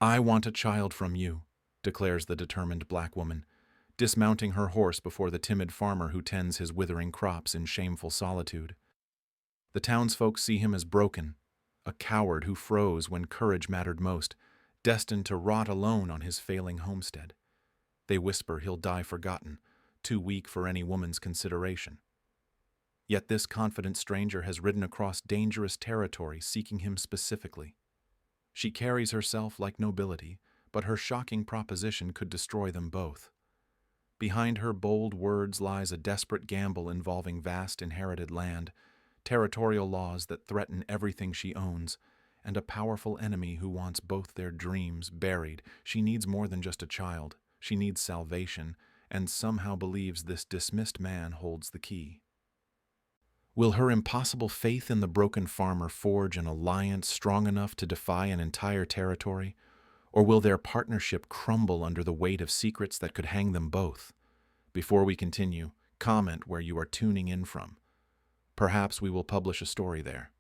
"I want a child from you," declares the determined black woman, dismounting her horse before the timid farmer who tends his withering crops in shameful solitude. The townsfolk see him as broken, a coward who froze when courage mattered most, destined to rot alone on his failing homestead. They whisper he'll die forgotten, too weak for any woman's consideration. Yet this confident stranger has ridden across dangerous territory seeking him specifically. She carries herself like nobility, but her shocking proposition could destroy them both. Behind her bold words lies a desperate gamble involving vast inherited land, territorial laws that threaten everything she owns, and a powerful enemy who wants both their dreams buried. She needs more than just a child. She needs salvation, and somehow believes this dismissed man holds the key. Will her impossible faith in the broken farmer forge an alliance strong enough to defy an entire territory? Or will their partnership crumble under the weight of secrets that could hang them both? Before we continue, comment where you are tuning in from. Perhaps we will publish a story there.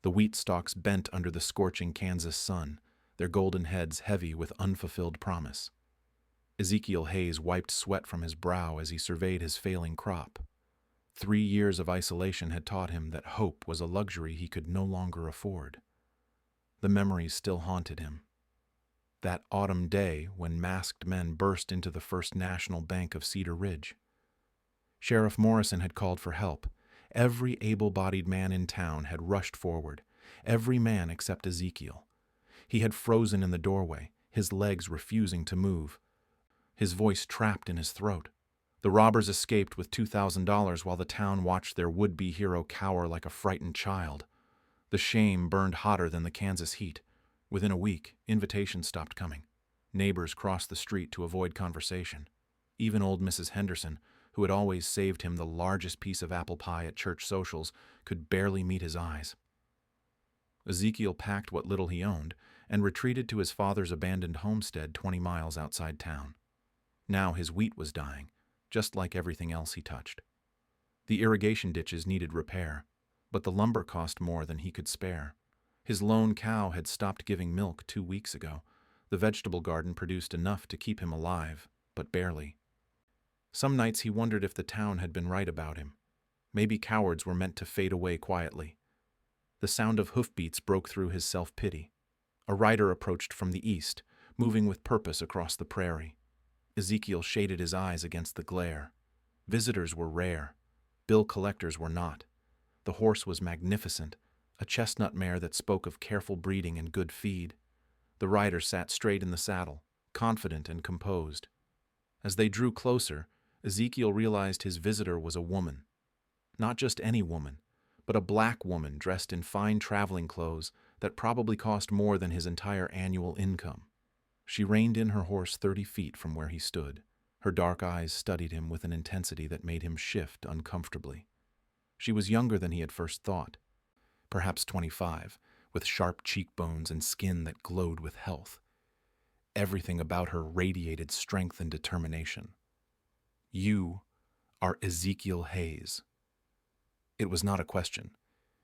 The wheat stalks bent under the scorching Kansas sun, their golden heads heavy with unfulfilled promise. Ezekiel Hayes wiped sweat from his brow as he surveyed his failing crop. 3 years of isolation had taught him that hope was a luxury he could no longer afford. The memories still haunted him. That autumn day when masked men burst into the First National Bank of Cedar Ridge. Sheriff Morrison had called for help. Every able-bodied man in town had rushed forward, every man except Ezekiel. He had frozen in the doorway, his legs refusing to move, his voice trapped in his throat. The robbers escaped with $2,000 while the town watched their would-be hero cower like a frightened child. The shame burned hotter than the Kansas heat. Within a week, invitations stopped coming. Neighbors crossed the street to avoid conversation. Even old Mrs. Henderson, who had always saved him the largest piece of apple pie at church socials, could barely meet his eyes. Ezekiel packed what little he owned and retreated to his father's abandoned homestead 20 miles outside town. Now his wheat was dying, just like everything else he touched. The irrigation ditches needed repair, but the lumber cost more than he could spare. His lone cow had stopped giving milk 2 weeks ago. The vegetable garden produced enough to keep him alive, but barely. Some nights he wondered if the town had been right about him. Maybe cowards were meant to fade away quietly. The sound of hoofbeats broke through his self-pity. A rider approached from the east, moving with purpose across the prairie. Ezekiel shaded his eyes against the glare. Visitors were rare. Bill collectors were not. The horse was magnificent, a chestnut mare that spoke of careful breeding and good feed. The rider sat straight in the saddle, confident and composed. As they drew closer, Ezekiel realized his visitor was a woman. Not just any woman, but a black woman dressed in fine traveling clothes that probably cost more than his entire annual income. She reined in her horse 30 feet from where he stood. Her dark eyes studied him with an intensity that made him shift uncomfortably. She was younger than he had first thought, perhaps 25, with sharp cheekbones and skin that glowed with health. Everything about her radiated strength and determination. "You are Ezekiel Hayes." It was not a question.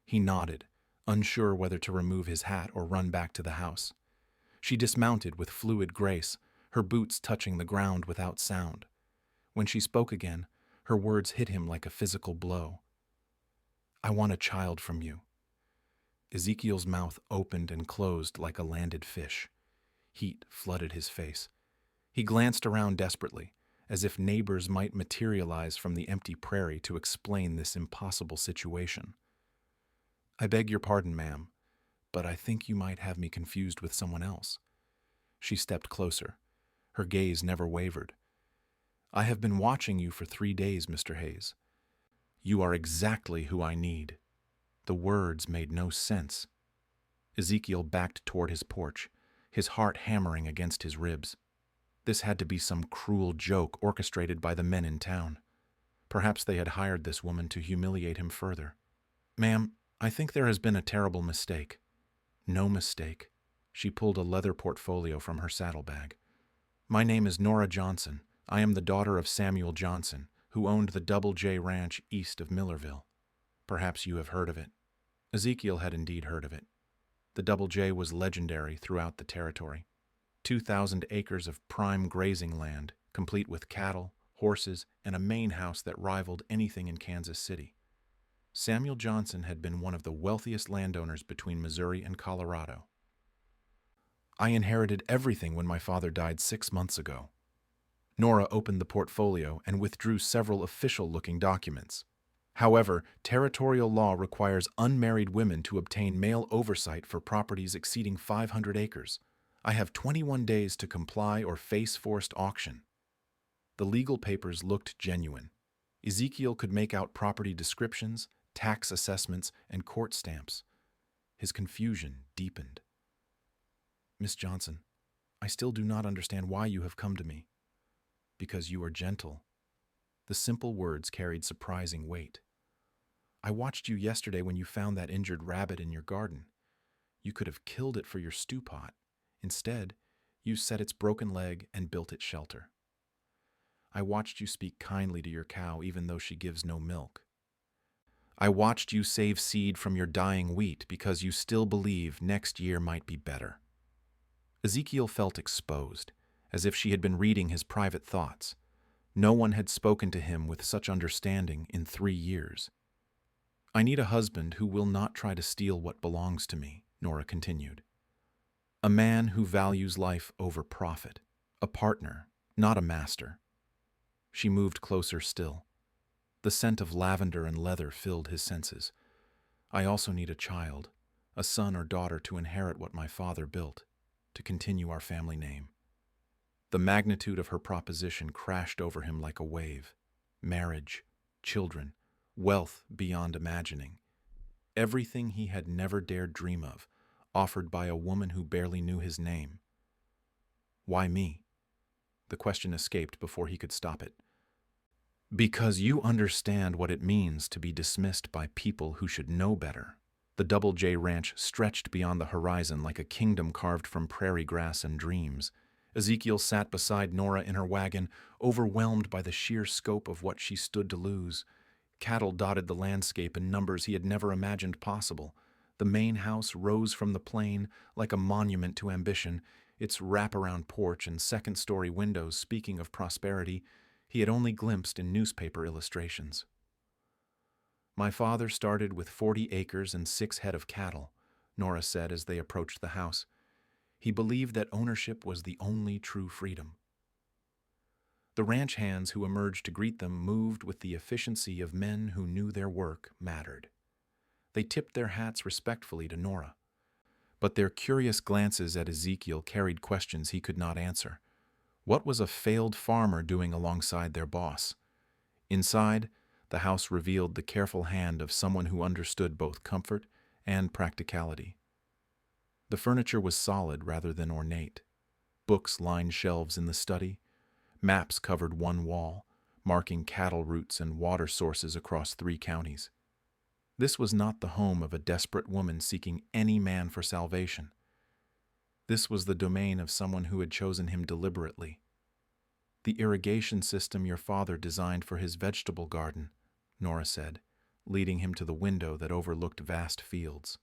He nodded, unsure whether to remove his hat or run back to the house. She dismounted with fluid grace, her boots touching the ground without sound. When she spoke again, her words hit him like a physical blow. "I want a child from you." Ezekiel's mouth opened and closed like a landed fish. Heat flooded his face. He glanced around desperately, as if neighbors might materialize from the empty prairie to explain this impossible situation. "I beg your pardon, ma'am, but I think you might have me confused with someone else." She stepped closer. Her gaze never wavered. "I have been watching you for 3 days, Mr. Hayes. You are exactly who I need." The words made no sense. Ezekiel backed toward his porch, his heart hammering against his ribs. This had to be some cruel joke orchestrated by the men in town. Perhaps they had hired this woman to humiliate him further. "Ma'am, I think there has been a terrible mistake." "No mistake." She pulled a leather portfolio from her saddlebag. "My name is Nora Johnson. I am the daughter of Samuel Johnson, who owned the Double J Ranch east of Millerville. Perhaps you have heard of it." Ezekiel had indeed heard of it. The Double J was legendary throughout the territory. 2,000 acres of prime grazing land, complete with cattle, horses, and a main house that rivaled anything in Kansas City. Samuel Johnson had been one of the wealthiest landowners between Missouri and Colorado. I inherited everything when my father died 6 months ago. Nora opened the portfolio and withdrew several official-looking documents. However, territorial law requires unmarried women to obtain male oversight for properties exceeding 500 acres. I have 21 days to comply or face forced auction. The legal papers looked genuine. Ezekiel could make out property descriptions, tax assessments, and court stamps. His confusion deepened. Miss Johnson, I still do not understand why you have come to me. Because you are gentle. The simple words carried surprising weight. I watched you yesterday when you found that injured rabbit in your garden. You could have killed it for your stew pot. Instead, you set its broken leg and built it shelter. I watched you speak kindly to your cow even though she gives no milk. I watched you save seed from your dying wheat because you still believe next year might be better. Ezekiel felt exposed, as if she had been reading his private thoughts. No one had spoken to him with such understanding in 3 years. I need a husband who will not try to steal what belongs to me, Nora continued. A man who values life over profit. A partner, not a master. She moved closer still. The scent of lavender and leather filled his senses. I also need a child, a son or daughter to inherit what my father built, to continue our family name. The magnitude of her proposition crashed over him like a wave. Marriage, children, wealth beyond imagining. Everything he had never dared dream of, offered by a woman who barely knew his name. Why me? The question escaped before he could stop it. Because you understand what it means to be dismissed by people who should know better. The Double J Ranch stretched beyond the horizon like a kingdom carved from prairie grass and dreams. Ezekiel sat beside Nora in her wagon, overwhelmed by the sheer scope of what she stood to lose. Cattle dotted the landscape in numbers he had never imagined possible. The main house rose from the plain like a monument to ambition, its wraparound porch and second-story windows speaking of prosperity he had only glimpsed in newspaper illustrations. My father started with 40 acres and 6 head of cattle, Nora said as they approached the house. He believed that ownership was the only true freedom. The ranch hands who emerged to greet them moved with the efficiency of men who knew their work mattered. They tipped their hats respectfully to Nora, but their curious glances at Ezekiel carried questions he could not answer. What was a failed farmer doing alongside their boss? Inside, the house revealed the careful hand of someone who understood both comfort and practicality. The furniture was solid rather than ornate. Books lined shelves in the study. Maps covered one wall, marking cattle routes and water sources across 3 counties. This was not the home of a desperate woman seeking any man for salvation. This was the domain of someone who had chosen him deliberately. The irrigation system your father designed for his vegetable garden, Nora said, leading him to the window that overlooked vast fields.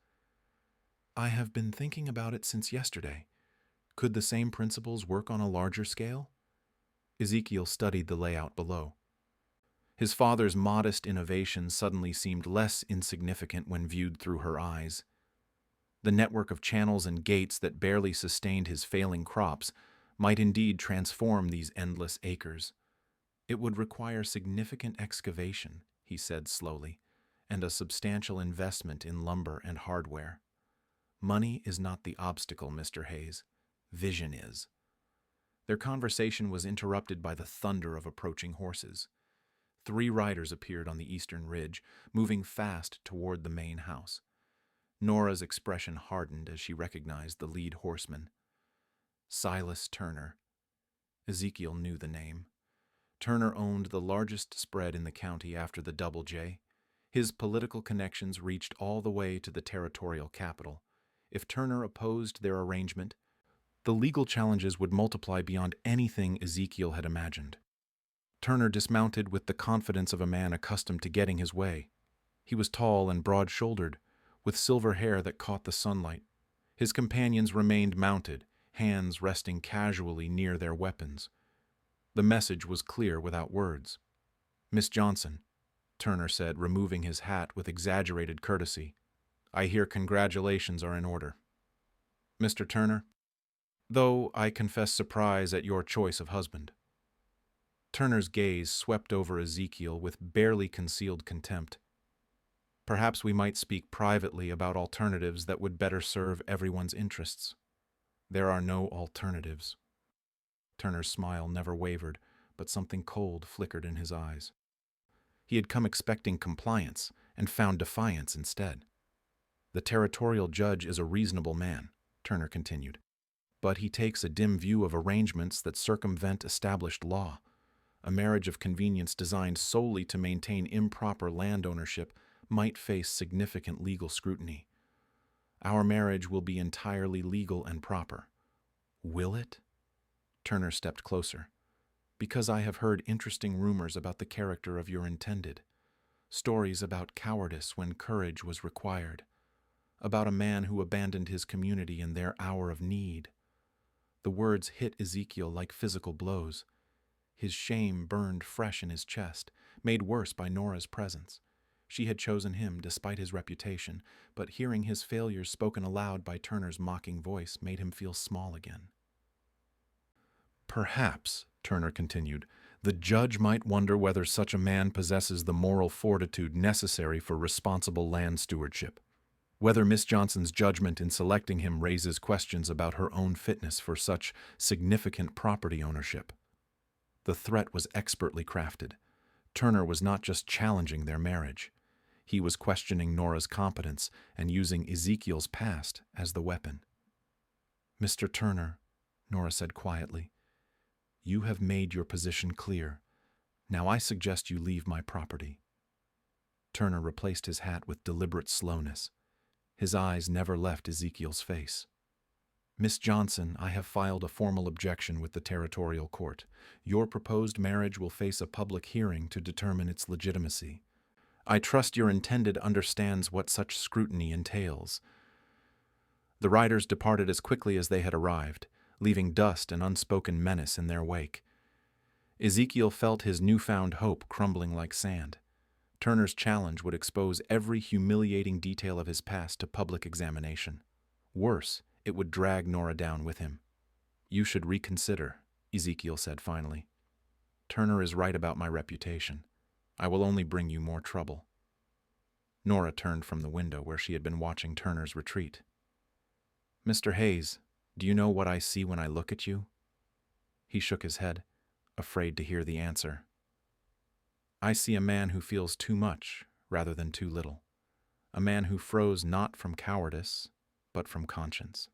I have been thinking about it since yesterday. Could the same principles work on a larger scale? Ezekiel studied the layout below. His father's modest innovation suddenly seemed less insignificant when viewed through her eyes. The network of channels and gates that barely sustained his failing crops might indeed transform these endless acres. It would require significant excavation, he said slowly, and a substantial investment in lumber and hardware. Money is not the obstacle, Mr. Hayes. Vision is. Their conversation was interrupted by the thunder of approaching horses. 3 riders appeared on the eastern ridge, moving fast toward the main house. Nora's expression hardened as she recognized the lead horseman. Silas Turner. Ezekiel knew the name. Turner owned the largest spread in the county after the Double J. His political connections reached all the way to the territorial capital. If Turner opposed their arrangement, the legal challenges would multiply beyond anything Ezekiel had imagined. Turner dismounted with the confidence of a man accustomed to getting his way. He was tall and broad-shouldered, with silver hair that caught the sunlight. His companions remained mounted, hands resting casually near their weapons. The message was clear without words. "Miss Johnson," Turner said, removing his hat with exaggerated courtesy, "I hear congratulations are in order." "Mr. Turner, though I confess surprise at your choice of husband." Turner's gaze swept over Ezekiel with barely concealed contempt. "Perhaps we might speak privately about alternatives that would better serve everyone's interests." "There are no alternatives." Turner's smile never wavered, but something cold flickered in his eyes. He had come expecting compliance and found defiance instead. "The territorial judge is a reasonable man," Turner continued, "but he takes a dim view of arrangements that circumvent established law. A marriage of convenience designed solely to maintain improper land ownership might face significant legal scrutiny. Our marriage will be entirely legal and proper." "Will it?" Turner stepped closer. "Because I have heard interesting rumors about the character of your intended. Stories about cowardice when courage was required. About a man who abandoned his community in their hour of need." The words hit Ezekiel like physical blows. His shame burned fresh in his chest, made worse by Nora's presence. She had chosen him despite his reputation, but hearing his failures spoken aloud by Turner's mocking voice made him feel small again. "Perhaps," Turner continued, "the judge might wonder whether such a man possesses the moral fortitude necessary for responsible land stewardship. Whether Miss Johnson's judgment in selecting him raises questions about her own fitness for such significant property ownership." The threat was expertly crafted. Turner was not just challenging their marriage. He was questioning Nora's competence and using Ezekiel's past as the weapon. "Mr. Turner," Nora said quietly, "you have made your position clear. Now I suggest you leave my property." Turner replaced his hat with deliberate slowness. His eyes never left Ezekiel's face. "Miss Johnson, I have filed a formal objection with the territorial court. Your proposed marriage will face a public hearing to determine its legitimacy. I trust your intended understands what such scrutiny entails." The riders departed as quickly as they had arrived, leaving dust and unspoken menace in their wake. Ezekiel felt his newfound hope crumbling like sand. Turner's challenge would expose every humiliating detail of his past to public examination. Worse, it would drag Nora down with him. "You should reconsider," Ezekiel said finally. "Turner is right about my reputation. I will only bring you more trouble." Nora turned from the window where she had been watching Turner's retreat. "Mr. Hayes, do you know what I see when I look at you?" He shook his head, afraid to hear the answer. "I see a man who feels too much rather than too little. A man who froze not from cowardice, but from conscience.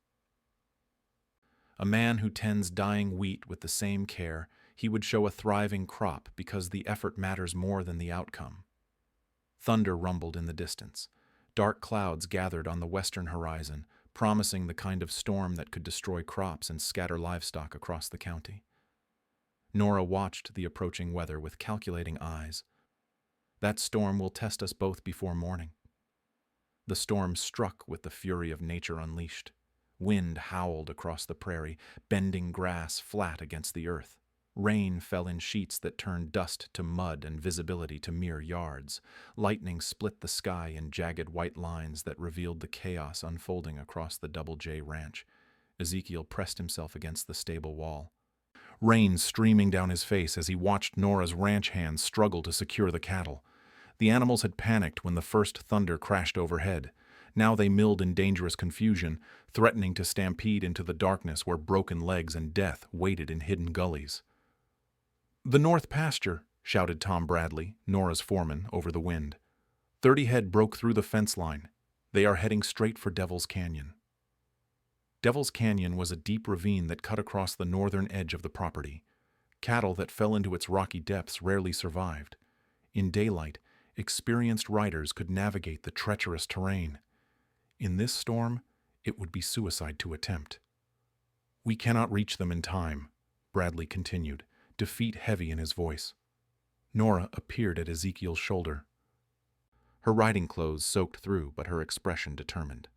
A man who tends dying wheat with the same care he would show a thriving crop because the effort matters more than the outcome." Thunder rumbled in the distance. Dark clouds gathered on the western horizon, promising the kind of storm that could destroy crops and scatter livestock across the county. Nora watched the approaching weather with calculating eyes. "That storm will test us both before morning." The storm struck with the fury of nature unleashed. Wind howled across the prairie, bending grass flat against the earth. Rain fell in sheets that turned dust to mud and visibility to mere yards. Lightning split the sky in jagged white lines that revealed the chaos unfolding across the Double J Ranch. Ezekiel pressed himself against the stable wall, rain streaming down his face as he watched Nora's ranch hands struggle to secure the cattle. The animals had panicked when the first thunder crashed overhead. Now they milled in dangerous confusion, threatening to stampede into the darkness where broken legs and death waited in hidden gullies. "The north pasture," shouted Tom Bradley, Nora's foreman, over the wind. 30 head broke through the fence line. They are heading straight for Devil's Canyon. Devil's Canyon was a deep ravine that cut across the northern edge of the property. Cattle that fell into its rocky depths rarely survived. In daylight, experienced riders could navigate the treacherous terrain. In this storm, it would be suicide to attempt. "We cannot reach them in time," Bradley continued, defeat heavy in his voice. Nora appeared at Ezekiel's shoulder. Her riding clothes soaked through, but her expression determined.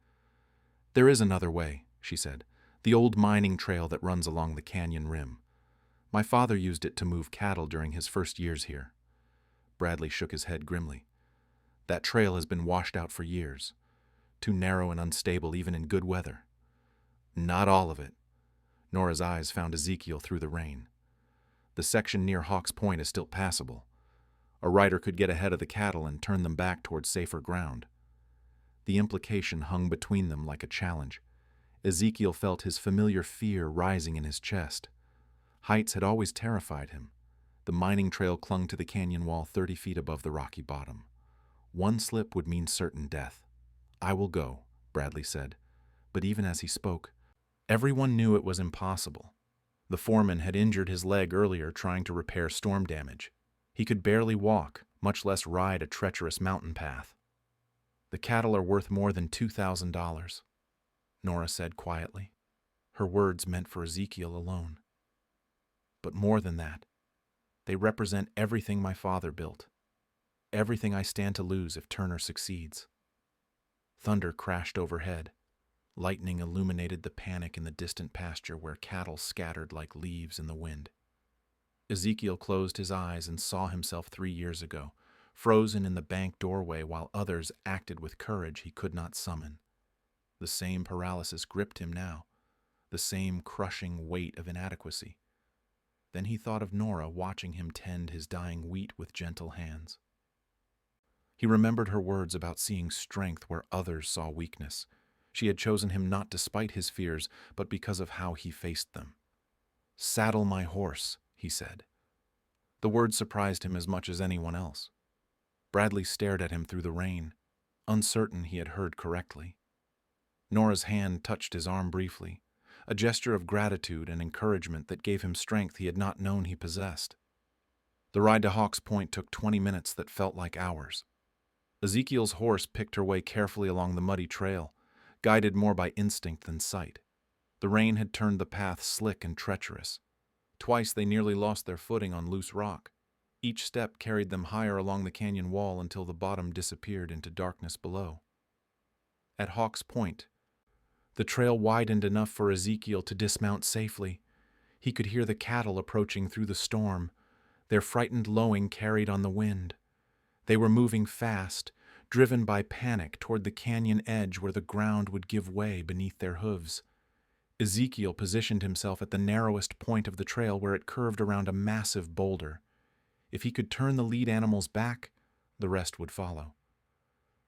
"There is another way," she said. The old mining trail that runs along the canyon rim. My father used it to move cattle during his first years here. Bradley shook his head grimly. That trail has been washed out for years. Too narrow and unstable even in good weather. Not all of it. Nora's eyes found Ezekiel through the rain. The section near Hawks Point is still passable. A rider could get ahead of the cattle and turn them back towards safer ground. The implication hung between them like a challenge. Ezekiel felt his familiar fear rising in his chest. Heights had always terrified him. The mining trail clung to the canyon wall 30 feet above the rocky bottom. One slip would mean certain death. "I will go," Bradley said. But even as he spoke, everyone knew it was impossible. The foreman had injured his leg earlier trying to repair storm damage. He could barely walk, much less ride a treacherous mountain path. "The cattle are worth more than $2,000, Nora said quietly, her words meant for Ezekiel alone. "But more than that, they represent everything my father built, everything I stand to lose if Turner succeeds." Thunder crashed overhead. Lightning illuminated the panic in the distant pasture where cattle scattered like leaves in the wind. Ezekiel closed his eyes and saw himself 3 years ago, frozen in the bank doorway while others acted with courage he could not summon. The same paralysis gripped him now, the same crushing weight of inadequacy. Then he thought of Nora watching him tend his dying wheat with gentle hands. He remembered her words about seeing strength where others saw weakness. She had chosen him not despite his fears, but because of how he faced them. "Saddle my horse," he said. The word surprised him as much as anyone else. Bradley stared at him through the rain, uncertain he had heard correctly. Nora's hand touched his arm briefly, a gesture of gratitude and encouragement that gave him strength he had not known he possessed. The ride to Hawks Point took 20 minutes that felt like hours. Ezekiel's horse picked her way carefully along the muddy trail, guided more by instinct than sight. The rain had turned the path slick and treacherous. Twice they nearly lost their footing on loose rock. Each step carried them higher along the canyon wall until the bottom disappeared into darkness below. At Hawks Point, the trail widened enough for Ezekiel to dismount safely. He could hear the cattle approaching through the storm, their frightened lowing carried on the wind. They were moving fast, driven by panic toward the canyon edge where the ground would give way beneath their hooves. Ezekiel positioned himself at the narrowest point of the trail where it curved around a massive boulder. If he could turn the lead animals back, the rest would follow.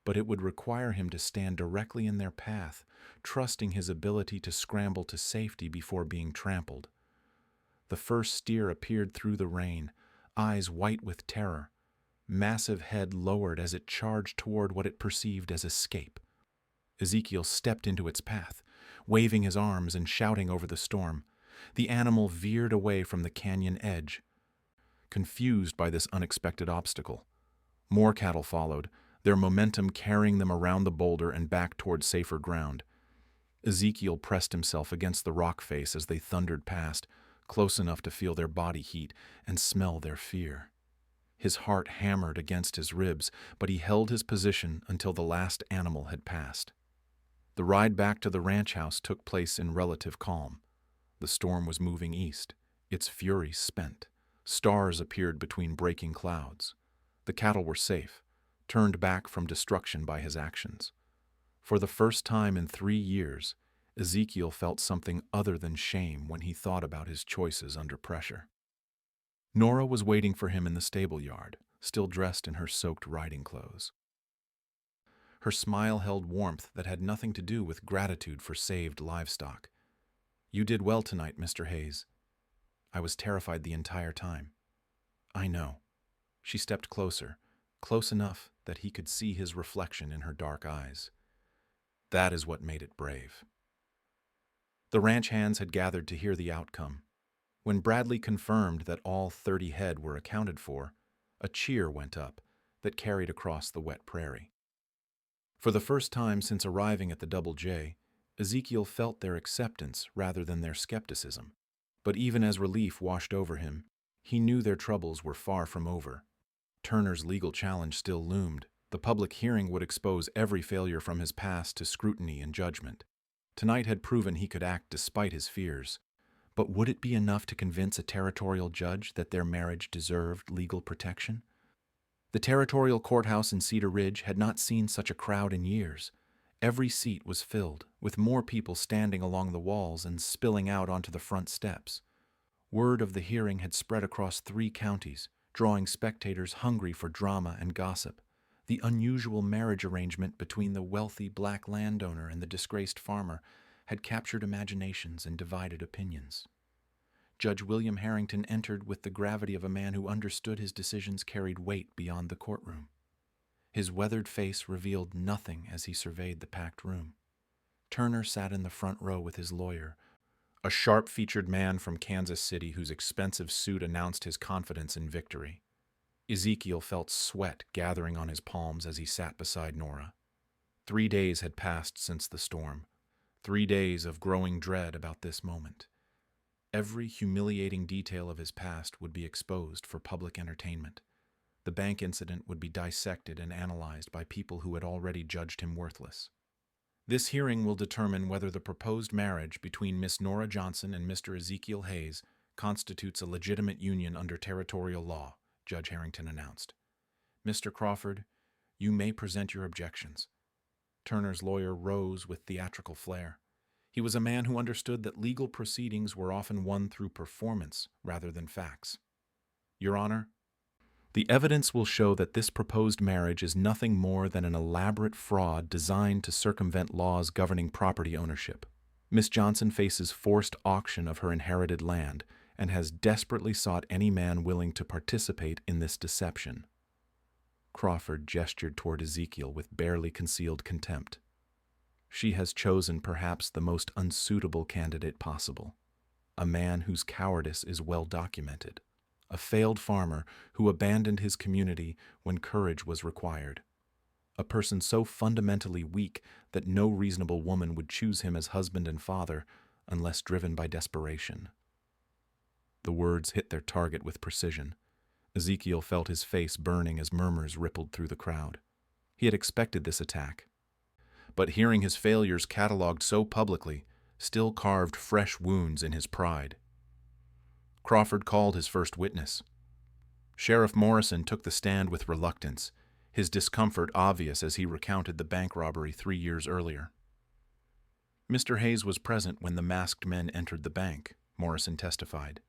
But it would require him to stand directly in their path, trusting his ability to scramble to safety before being trampled. The first steer appeared through the rain, eyes white with terror, massive head lowered as it charged toward what it perceived as escape. Ezekiel stepped into its path, waving his arms and shouting over the storm. The animal veered away from the canyon edge, confused by this unexpected obstacle. More cattle followed, their momentum carrying them around the boulder and back toward safer ground. Ezekiel pressed himself against the rock face as they thundered past, close enough to feel their body heat and smell their fear. His heart hammered against his ribs, but he held his position until the last animal had passed. The ride back to the ranch house took place in relative calm. The storm was moving east, its fury spent. Stars appeared between breaking clouds. The cattle were safe, turned back from destruction by his actions. For the first time in 3 years, Ezekiel felt something other than shame when he thought about his choices under pressure. Nora was waiting for him in the stable yard, still dressed in her soaked riding clothes. Her smile held warmth that had nothing to do with gratitude for saved livestock. "You did well tonight, Mr. Hayes. I was terrified the entire time." "I know." She stepped closer, close enough that he could see his reflection in her dark eyes. "That is what made it brave." The ranch hands had gathered to hear the outcome. When Bradley confirmed that all 30 head were accounted for, a cheer went up that carried across the wet prairie. For the first time since arriving at the Double J, Ezekiel felt their acceptance rather than their skepticism. But even as relief washed over him, he knew their troubles were far from over. Turner's legal challenge still loomed. The public hearing would expose every failure from his past to scrutiny and judgment. Tonight had proven he could act despite his fears. But would it be enough to convince a territorial judge that their marriage deserved legal protection? The territorial courthouse in Cedar Ridge had not seen such a crowd in years. Every seat was filled, with more people standing along the walls and spilling out onto the front steps. Word of the hearing had spread across 3 counties, drawing spectators hungry for drama and gossip. The unusual marriage arrangement between the wealthy black landowner and the disgraced farmer had captured imaginations and divided opinions. Judge William Harrington entered with the gravity of a man who understood his decisions carried weight beyond the courtroom. His weathered face revealed nothing as he surveyed the packed room. Turner sat in the front row with his lawyer, a sharp-featured man from Kansas City whose expensive suit announced his confidence in victory. Ezekiel felt sweat gathering on his palms as he sat beside Nora. 3 days had passed since the storm. 3 days of growing dread about this moment. Every humiliating detail of his past would be exposed for public entertainment. The bank incident would be dissected and analyzed by people who had already judged him worthless. This hearing will determine whether the proposed marriage between Miss Nora Johnson and Mr. Ezekiel Hayes constitutes a legitimate union under territorial law, Judge Harrington announced. Mr. Crawford, you may present your objections. Turner's lawyer rose with theatrical flair. He was a man who understood that legal proceedings were often won through performance rather than facts. Your Honor, the evidence will show that this proposed marriage is nothing more than an elaborate fraud designed to circumvent laws governing property ownership. Miss Johnson faces forced auction of her inherited land and has desperately sought any man willing to participate in this deception. Crawford gestured toward Ezekiel with barely concealed contempt. She has chosen perhaps the most unsuitable candidate possible, a man whose cowardice is well documented, a failed farmer who abandoned his community when courage was required, a person so fundamentally weak that no reasonable woman would choose him as husband and father unless driven by desperation. The words hit their target with precision. Ezekiel felt his face burning as murmurs rippled through the crowd. He had expected this attack, but hearing his failures catalogued so publicly still carved fresh wounds in his pride. Crawford called his first witness. Sheriff Morrison took the stand with reluctance, his discomfort obvious as he recounted the bank robbery 3 years earlier. Mr. Hayes was present when the masked men entered the bank, Morrison testified.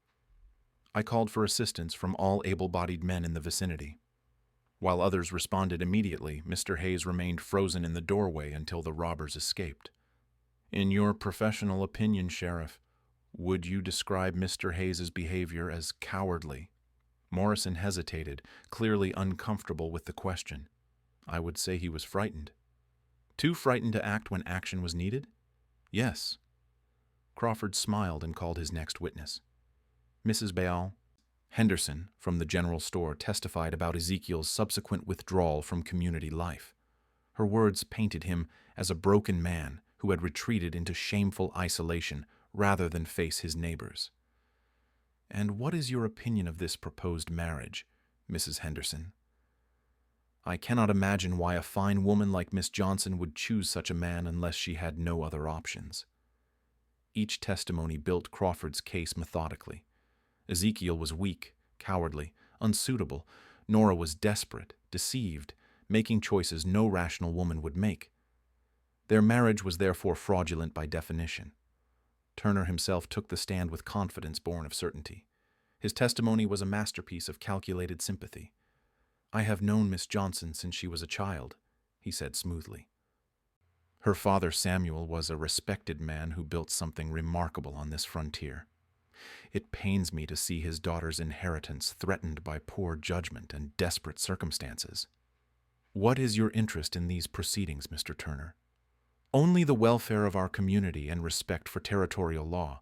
I called for assistance from all able-bodied men in the vicinity. While others responded immediately, Mr. Hayes remained frozen in the doorway until the robbers escaped. In your professional opinion, Sheriff, would you describe Mr. Hayes's behavior as cowardly? Morrison hesitated, clearly uncomfortable with the question. I would say he was frightened. Too frightened to act when action was needed? Yes. Crawford smiled and called his next witness. Mrs. Bayal, Henderson from the general store testified about Ezekiel's subsequent withdrawal from community life. Her words painted him as a broken man who had retreated into shameful isolation rather than face his neighbors. And what is your opinion of this proposed marriage, Mrs. Henderson? I cannot imagine why a fine woman like Miss Johnson would choose such a man unless she had no other options. Each testimony built Crawford's case methodically. Ezekiel was weak, cowardly, unsuitable. Nora was desperate, deceived, making choices no rational woman would make. Their marriage was therefore fraudulent by definition. Turner himself took the stand with confidence born of certainty. His testimony was a masterpiece of calculated sympathy. I have known Miss Johnson since she was a child, he said smoothly. Her father Samuel was a respected man who built something remarkable on this frontier. It pains me to see his daughter's inheritance threatened by poor judgment and desperate circumstances. What is your interest in these proceedings, Mr. Turner? Only the welfare of our community and respect for territorial law.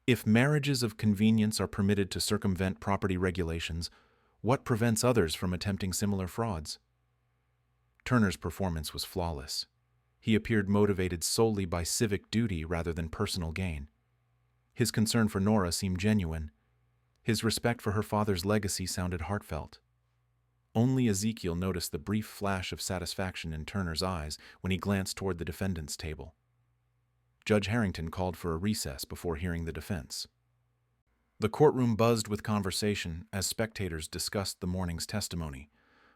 If marriages of convenience are permitted to circumvent property regulations, what prevents others from attempting similar frauds? Turner's performance was flawless. He appeared motivated solely by civic duty rather than personal gain. His concern for Nora seemed genuine. His respect for her father's legacy sounded heartfelt. Only Ezekiel noticed the brief flash of satisfaction in Turner's eyes when he glanced toward the defendant's table. Judge Harrington called for a recess before hearing the defense. The courtroom buzzed with conversation as spectators discussed the morning's testimony.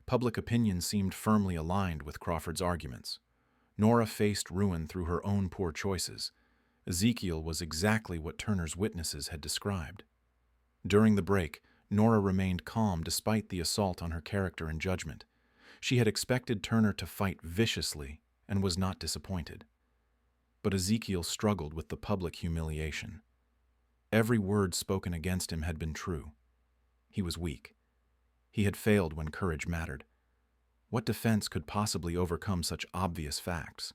Public opinion seemed firmly aligned with Crawford's arguments. Nora faced ruin through her own poor choices. Ezekiel was exactly what Turner's witnesses had described. During the break, Nora remained calm despite the assault on her character and judgment. She had expected Turner to fight viciously and was not disappointed. But Ezekiel struggled with the public humiliation. Every word spoken against him had been true. He was weak. He had failed when courage mattered. What defense could possibly overcome such obvious facts?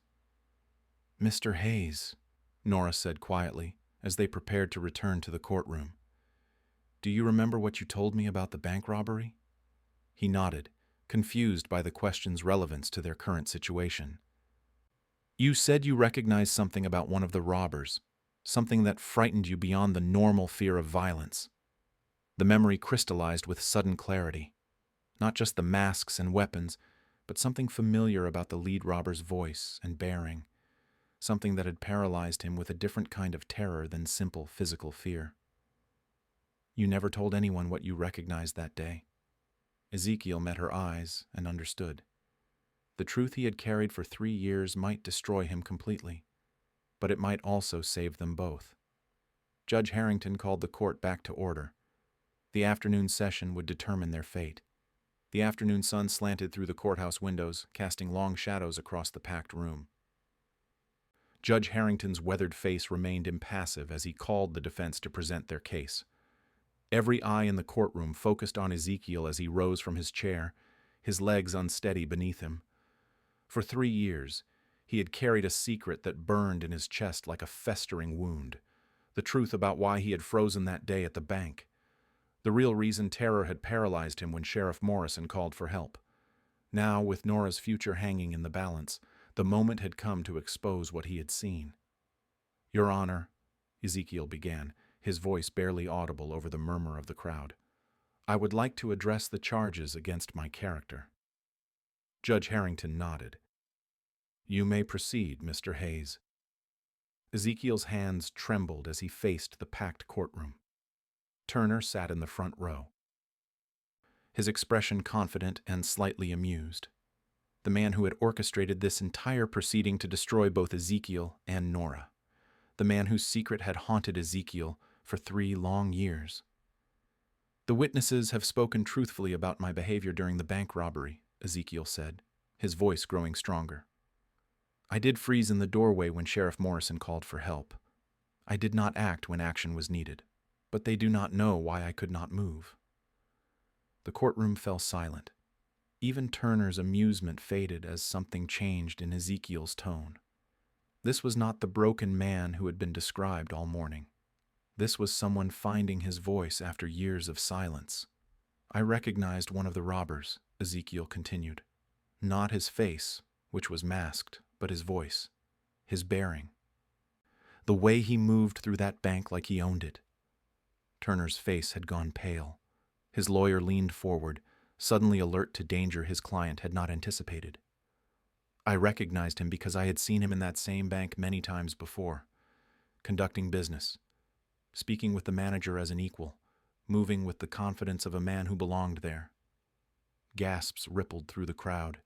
"Mr. Hayes," Nora said quietly as they prepared to return to the courtroom. "Do you remember what you told me about the bank robbery?" He nodded, confused by the question's relevance to their current situation. "You said you recognized something about one of the robbers, something that frightened you beyond the normal fear of violence." The memory crystallized with sudden clarity. Not just the masks and weapons, but something familiar about the lead robber's voice and bearing, something that had paralyzed him with a different kind of terror than simple physical fear. "You never told anyone what you recognized that day." Ezekiel met her eyes and understood. The truth he had carried for 3 years might destroy him completely, but it might also save them both. Judge Harrington called the court back to order. The afternoon session would determine their fate. The afternoon sun slanted through the courthouse windows, casting long shadows across the packed room. Judge Harrington's weathered face remained impassive as he called the defense to present their case. Every eye in the courtroom focused on Ezekiel as he rose from his chair, his legs unsteady beneath him. For 3 years, he had carried a secret that burned in his chest like a festering wound. The truth about why he had frozen that day at the bank. The real reason terror had paralyzed him when Sheriff Morrison called for help. Now, with Nora's future hanging in the balance, the moment had come to expose what he had seen. "Your Honor," Ezekiel began, his voice barely audible over the murmur of the crowd, "I would like to address the charges against my character." Judge Harrington nodded. "You may proceed, Mr. Hayes." Ezekiel's hands trembled as he faced the packed courtroom. Turner sat in the front row, his expression confident and slightly amused. The man who had orchestrated this entire proceeding to destroy both Ezekiel and Nora. The man whose secret had haunted Ezekiel for 3 long years. "The witnesses have spoken truthfully about my behavior during the bank robbery," Ezekiel said, his voice growing stronger. "I did freeze in the doorway when Sheriff Morrison called for help. I did not act when action was needed, but they do not know why I could not move." The courtroom fell silent. Even Turner's amusement faded as something changed in Ezekiel's tone. This was not the broken man who had been described all morning. This was someone finding his voice after years of silence. "I recognized one of the robbers," Ezekiel continued. "Not his face, which was masked, but his voice, his bearing. The way he moved through that bank like he owned it." Turner's face had gone pale. His lawyer leaned forward, suddenly alert to danger his client had not anticipated. "I recognized him because I had seen him in that same bank many times before, conducting business, speaking with the manager as an equal, moving with the confidence of a man who belonged there." Gasps rippled through the crowd.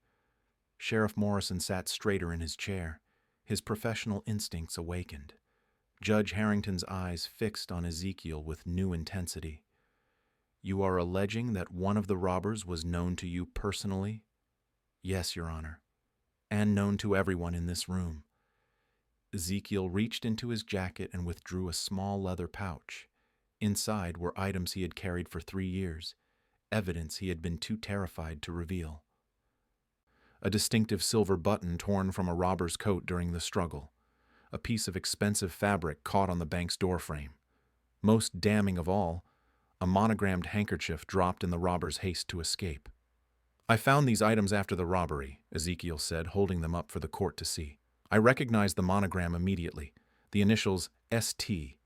Sheriff Morrison sat straighter in his chair, his professional instincts awakened. Judge Harrington's eyes fixed on Ezekiel with new intensity. "You are alleging that one of the robbers was known to you personally?" "Yes, Your Honor, and known to everyone in this room." Ezekiel reached into his jacket and withdrew a small leather pouch. Inside were items he had carried for 3 years, evidence he had been too terrified to reveal. A distinctive silver button torn from a robber's coat during the struggle. A piece of expensive fabric caught on the bank's doorframe. Most damning of all, a monogrammed handkerchief dropped in the robber's haste to escape. "I found these items after the robbery," Ezekiel said, holding them up for the court to see. "I recognized the monogram immediately, the initials ST.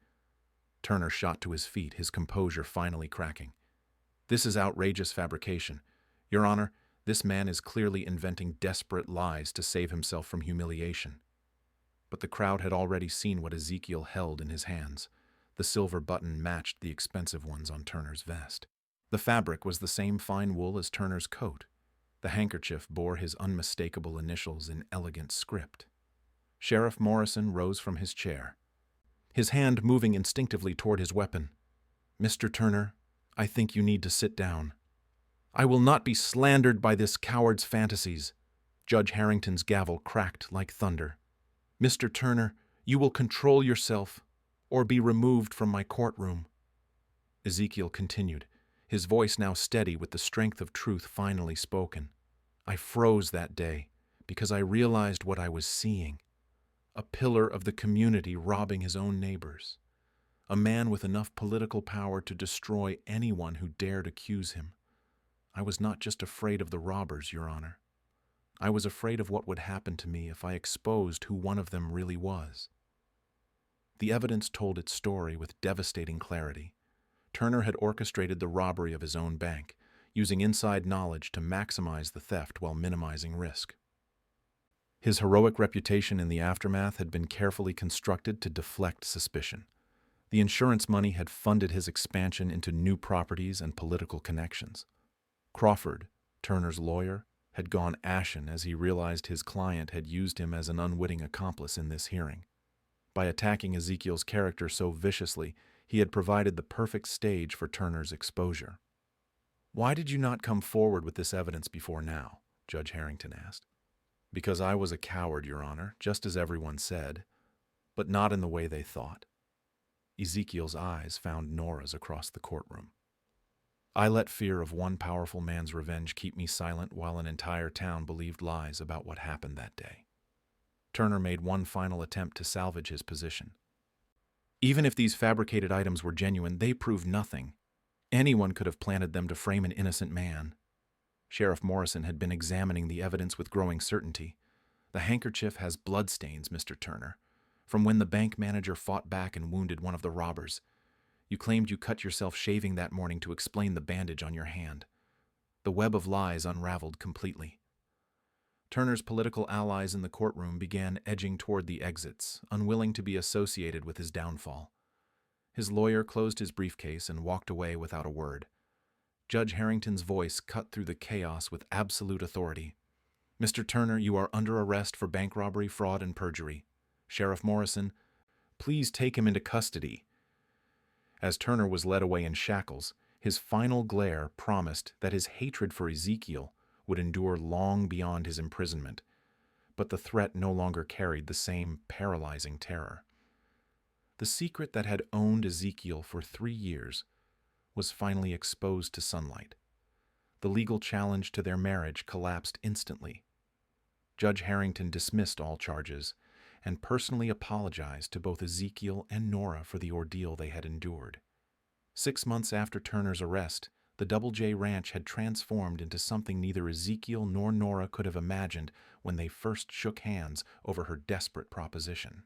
Turner shot to his feet, his composure finally cracking. "This is outrageous fabrication. Your Honor, this man is clearly inventing desperate lies to save himself from humiliation." But the crowd had already seen what Ezekiel held in his hands. The silver button matched the expensive ones on Turner's vest. The fabric was the same fine wool as Turner's coat. The handkerchief bore his unmistakable initials in elegant script. Sheriff Morrison rose from his chair, his hand moving instinctively toward his weapon. "Mr. Turner, I think you need to sit down. I will not be slandered by this coward's fantasies." Judge Harrington's gavel cracked like thunder. "Mr. Turner, you will control yourself or be removed from my courtroom." Ezekiel continued, his voice now steady with the strength of truth finally spoken. "I froze that day because I realized what I was seeing. A pillar of the community robbing his own neighbors. A man with enough political power to destroy anyone who dared accuse him. I was not just afraid of the robbers, Your Honor. I was afraid of what would happen to me if I exposed who one of them really was." The evidence told its story with devastating clarity. Turner had orchestrated the robbery of his own bank, using inside knowledge to maximize the theft while minimizing risk. His heroic reputation in the aftermath had been carefully constructed to deflect suspicion. The insurance money had funded his expansion into new properties and political connections. Crawford, Turner's lawyer, had gone ashen as he realized his client had used him as an unwitting accomplice in this hearing. By attacking Ezekiel's character so viciously, he had provided the perfect stage for Turner's exposure. "Why did you not come forward with this evidence before now?" Judge Harrington asked. "Because I was a coward, Your Honor, just as everyone said, but not in the way they thought." Ezekiel's eyes found Nora's across the courtroom. "I let fear of one powerful man's revenge keep me silent while an entire town believed lies about what happened that day." Turner made one final attempt to salvage his position. "Even if these fabricated items were genuine, they prove nothing. Anyone could have planted them to frame an innocent man." Sheriff Morrison had been examining the evidence with growing certainty. "The handkerchief has bloodstains, Mr. Turner, from when the bank manager fought back and wounded one of the robbers. You claimed you cut yourself shaving that morning to explain the bandage on your hand. The web of lies unraveled completely." Turner's political allies in the courtroom began edging toward the exits, unwilling to be associated with his downfall. His lawyer closed his briefcase and walked away without a word. Judge Harrington's voice cut through the chaos with absolute authority. "Mr. Turner, you are under arrest for bank robbery, fraud, and perjury. Sheriff Morrison, please take him into custody." As Turner was led away in shackles, his final glare promised that his hatred for Ezekiel would endure long beyond his imprisonment, but the threat no longer carried the same paralyzing terror. The secret that had owned Ezekiel for 3 years was finally exposed to sunlight. The legal challenge to their marriage collapsed instantly. Judge Harrington dismissed all charges and personally apologized to both Ezekiel and Nora for the ordeal they had endured. 6 months after Turner's arrest, the Double J Ranch had transformed into something neither Ezekiel nor Nora could have imagined when they first shook hands over her desperate proposition.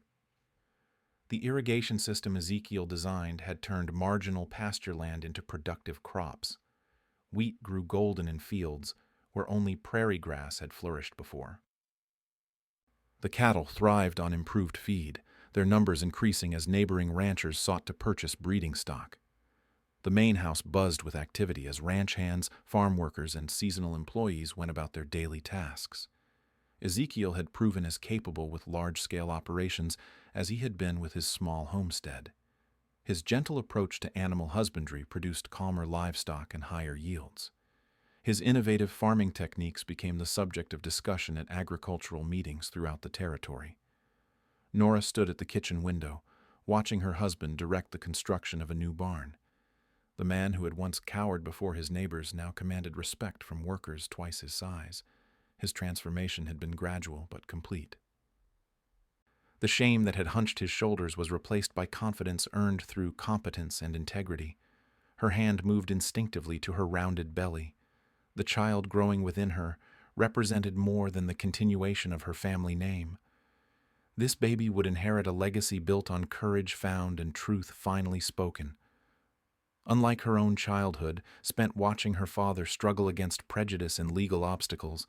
The irrigation system Ezekiel designed had turned marginal pasture land into productive crops. Wheat grew golden in fields where only prairie grass had flourished before. The cattle thrived on improved feed, their numbers increasing as neighboring ranchers sought to purchase breeding stock. The main house buzzed with activity as ranch hands, farm workers, and seasonal employees went about their daily tasks. Ezekiel had proven as capable with large-scale operations as he had been with his small homestead. His gentle approach to animal husbandry produced calmer livestock and higher yields. His innovative farming techniques became the subject of discussion at agricultural meetings throughout the territory. Nora stood at the kitchen window, watching her husband direct the construction of a new barn. The man who had once cowered before his neighbors now commanded respect from workers twice his size. His transformation had been gradual but complete. The shame that had hunched his shoulders was replaced by confidence earned through competence and integrity. Her hand moved instinctively to her rounded belly. The child growing within her represented more than the continuation of her family name. This baby would inherit a legacy built on courage found and truth finally spoken. Unlike her own childhood, spent watching her father struggle against prejudice and legal obstacles,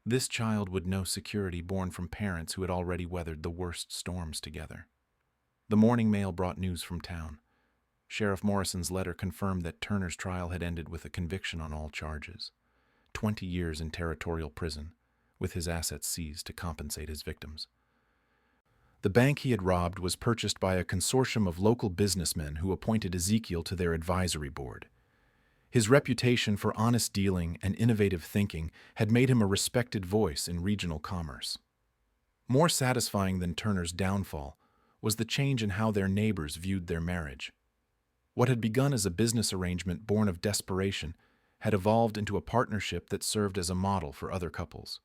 This child would know security born from parents who had already weathered the worst storms together. The morning mail brought news from town. Sheriff Morrison's letter confirmed that Turner's trial had ended with a conviction on all charges. 20 years in territorial prison, with his assets seized to compensate his victims. The bank he had robbed was purchased by a consortium of local businessmen who appointed Ezekiel to their advisory board. His reputation for honest dealing and innovative thinking had made him a respected voice in regional commerce. More satisfying than Turner's downfall was the change in how their neighbors viewed their marriage. What had begun as a business arrangement born of desperation had evolved into a partnership that served as a model for other couples.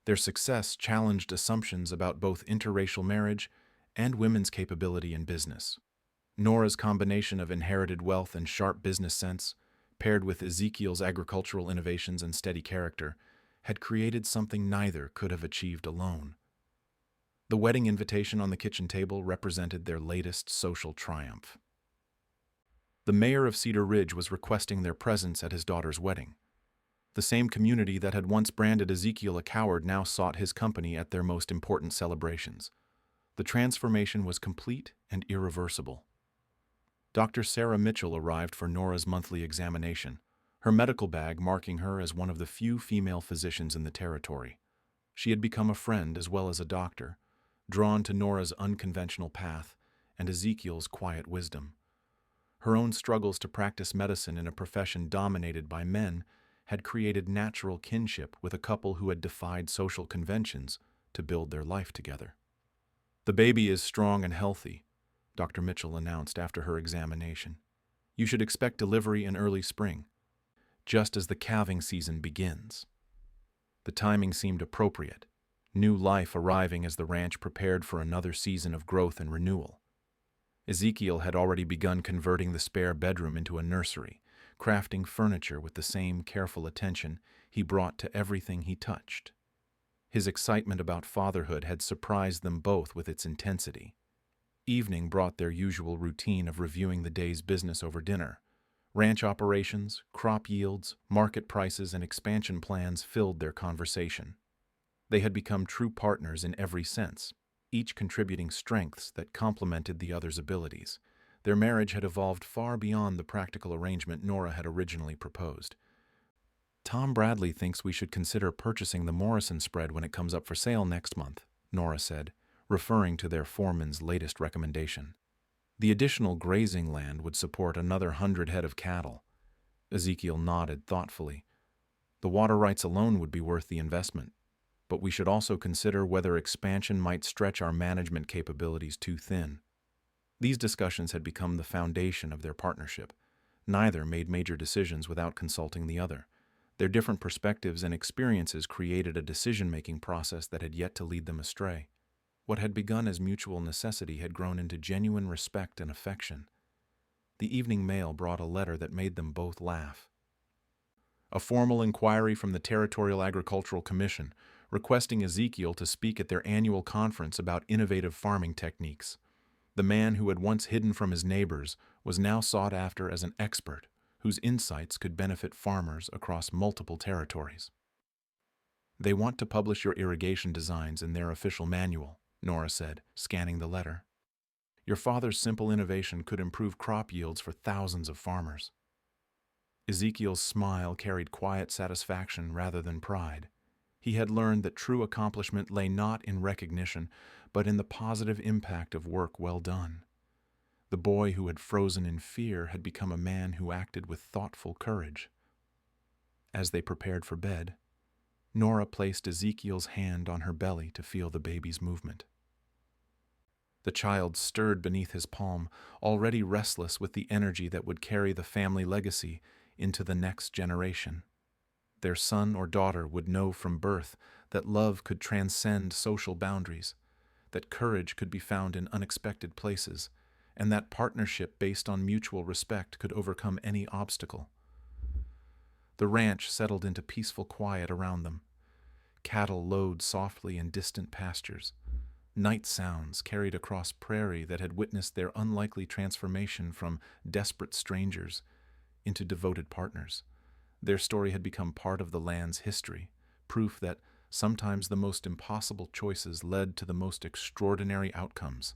Their success challenged assumptions about both interracial marriage and women's capability in business. Nora's combination of inherited wealth and sharp business sense, paired with Ezekiel's agricultural innovations and steady character, had created something neither could have achieved alone. The wedding invitation on the kitchen table represented their latest social triumph. The mayor of Cedar Ridge was requesting their presence at his daughter's wedding. The same community that had once branded Ezekiel a coward now sought his company at their most important celebrations. The transformation was complete and irreversible. Dr. Sarah Mitchell arrived for Nora's monthly examination, her medical bag marking her as one of the few female physicians in the territory. She had become a friend as well as a doctor, drawn to Nora's unconventional path and Ezekiel's quiet wisdom. Her own struggles to practice medicine in a profession dominated by men had created natural kinship with a couple who had defied social conventions to build their life together. "The baby is strong and healthy," Dr. Mitchell announced after her examination. "You should expect delivery in early spring, just as the calving season begins." The timing seemed appropriate, new life arriving as the ranch prepared for another season of growth and renewal. Ezekiel had already begun converting the spare bedroom into a nursery, crafting furniture with the same careful attention he brought to everything he touched. His excitement about fatherhood had surprised them both with its intensity. Evening brought their usual routine of reviewing the day's business over dinner. Ranch operations, crop yields, market prices, and expansion plans filled their conversation. They had become true partners in every sense, each contributing strengths that complemented the other's abilities. Their marriage had evolved far beyond the practical arrangement Nora had originally proposed. "Tom Bradley thinks we should consider purchasing the Morrison spread when it comes up for sale next month," Nora said, referring to their foreman's latest recommendation. The additional grazing land would support another 100 head of cattle. Ezekiel nodded thoughtfully. "The water rights alone would be worth the investment, but we should also consider whether expansion might stretch our management capabilities too thin." These discussions had become the foundation of their partnership. Neither made major decisions without consulting the other. Their different perspectives and experiences created a decision-making process that had yet to lead them astray. What had begun as mutual necessity had grown into genuine respect and affection. The evening mail brought a letter that made them both laugh. A formal inquiry from the Territorial Agricultural Commission, requesting Ezekiel to speak at their annual conference about innovative farming techniques. The man who had once hidden from his neighbors was now sought after as an expert whose insights could benefit farmers across multiple territories. "They want to publish your irrigation designs in their official manual," Nora said, scanning the letter. "Your father's simple innovation could improve crop yields for thousands of farmers." Ezekiel's smile carried quiet satisfaction rather than pride. He had learned that true accomplishment lay not in recognition, but in the positive impact of work well done. The boy who had frozen in fear had become a man who acted with thoughtful courage. As they prepared for bed, Nora placed Ezekiel's hand on her belly to feel the baby's movement. The child stirred beneath his palm, already restless with the energy that would carry the family legacy into the next generation. Their son or daughter would know from birth that love could transcend social boundaries, that courage could be found in unexpected places, and that partnership based on mutual respect could overcome any obstacle. The ranch settled into peaceful quiet around them. Cattle lowed softly in distant pastures. Night sounds carried across prairie that had witnessed their unlikely transformation from desperate strangers into devoted partners. Their story had become part of the land's history, proof that sometimes the most impossible choices led to the most extraordinary outcomes.